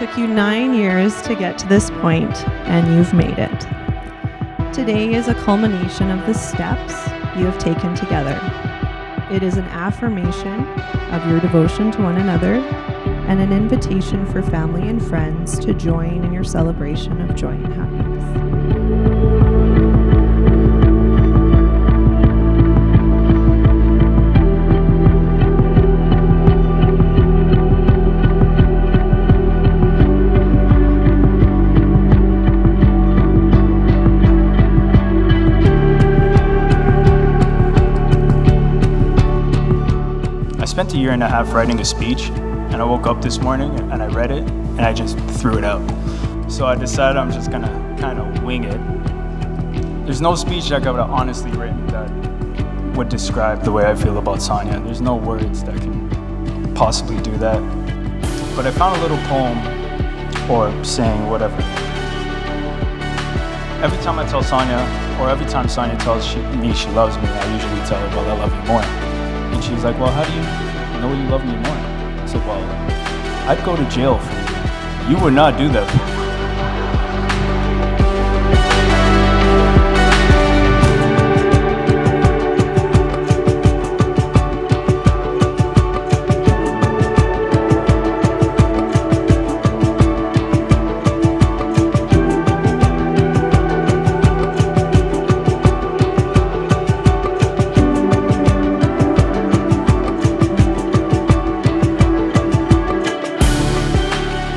took you 9 years to get to this point, and you've made it. Today is a culmination of the steps you have taken together. It is an affirmation of your devotion to one another and an invitation for family and friends to join in your celebration of joy and happiness. I spent a year and a half writing a speech, and I woke up this morning and I read it and I just threw it out. So I decided I'm just gonna kind of wing it. There's no speech that I could have honestly written that would describe the way I feel about Sonia. There's no words that can possibly do that. But I found a little poem or saying, whatever. Every time I tell Sonia, or every time Sonia tells me she loves me, I usually tell her, well, I love you more. And she's like, well, how do you know you love me more? I said, well, I'd go to jail for you. You would not do that for me.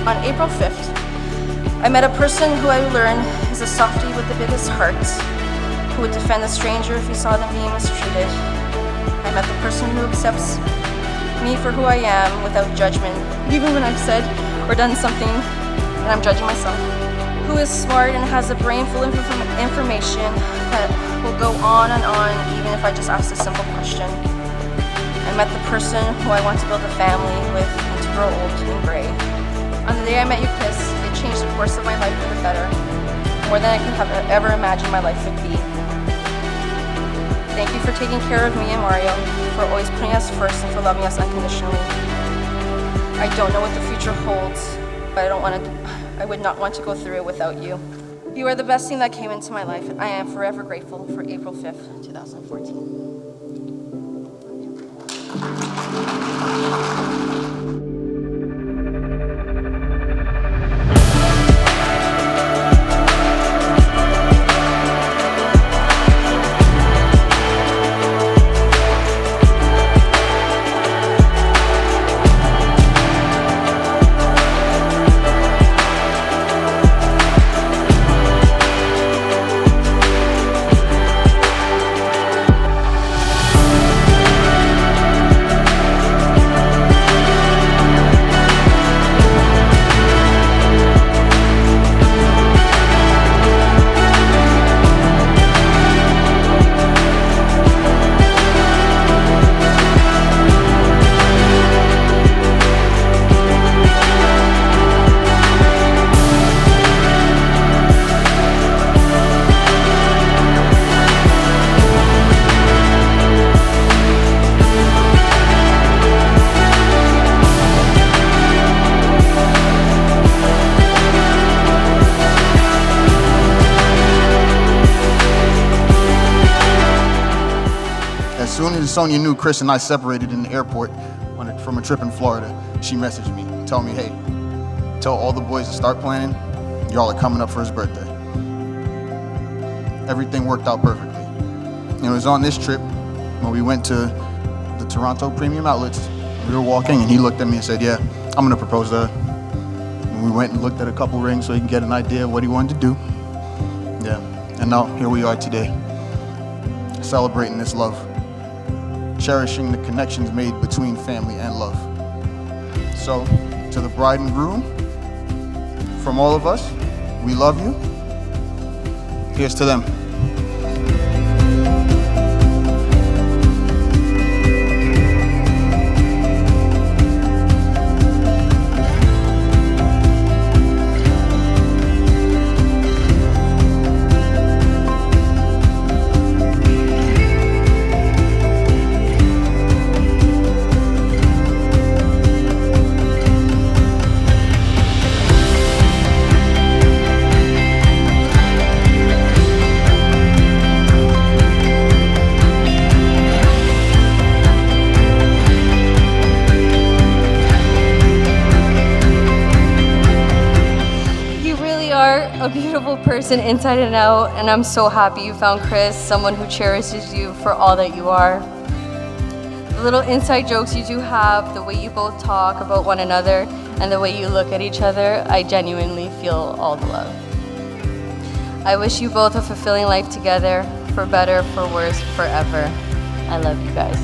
On April 5th, I met a person who I learned is a softie with the biggest heart, who would defend a stranger if he saw them being mistreated. I met the person who accepts me for who I am without judgment, even when I've said or done something and I'm judging myself. Who is smart and has a brain full of information that will go on and on, even if I just ask a simple question. I met the person who I want to build a family with and to grow old and gray. On the day I met you, Chris, it changed the course of my life for the better, more than I could have ever imagined my life would be. Thank you for taking care of me and Mario, for always putting us first and for loving us unconditionally. I don't know what the future holds, but I would not want to go through it without you. You are the best thing that came into my life, and I am forever grateful for April 5th, 2014. As soon as Sonia knew Chris and I separated in the airport from a trip in Florida, she messaged me, telling me, hey, tell all the boys to start planning. Y'all are coming up for his birthday. Everything worked out perfectly. And it was on this trip when we went to the Toronto Premium Outlets. We were walking and he looked at me and said, yeah, I'm gonna propose to her. And we went and looked at a couple rings so he could get an idea of what he wanted to do. Yeah, and now here we are today, celebrating this love, cherishing the connections made between family and love. So, to the bride and groom, from all of us, we love you. Here's to them. person inside and out, and I'm so happy you found Chris, someone who cherishes you for all that you are. The little inside jokes you do have, the way you both talk about one another, and the way you look at each other, I genuinely feel all the love. I wish you both a fulfilling life together, for better, for worse, forever. I love you guys.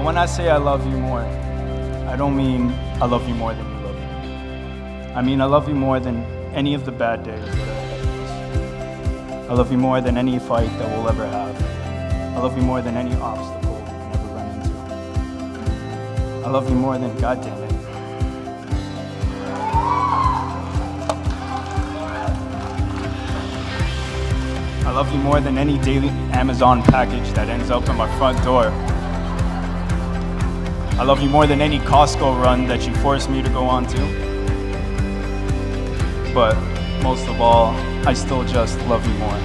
When I say I love you more, I don't mean I love you more than you love me. I mean I love you more than any of the bad days that I have faced. I love you more than any fight that we'll ever have. I love you more than any obstacle we can ever run into. I love you more than, God damn it. I love you more than any daily Amazon package that ends up at my front door. I love you more than any Costco run that you force me to go on to. But most of all, I still just love you more.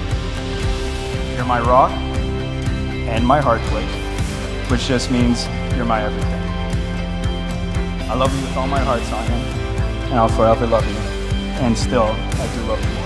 You're my rock and my heart place, which just means you're my everything. I love you with all my heart, Sonia, and I'll forever love you. And still, I do love you more.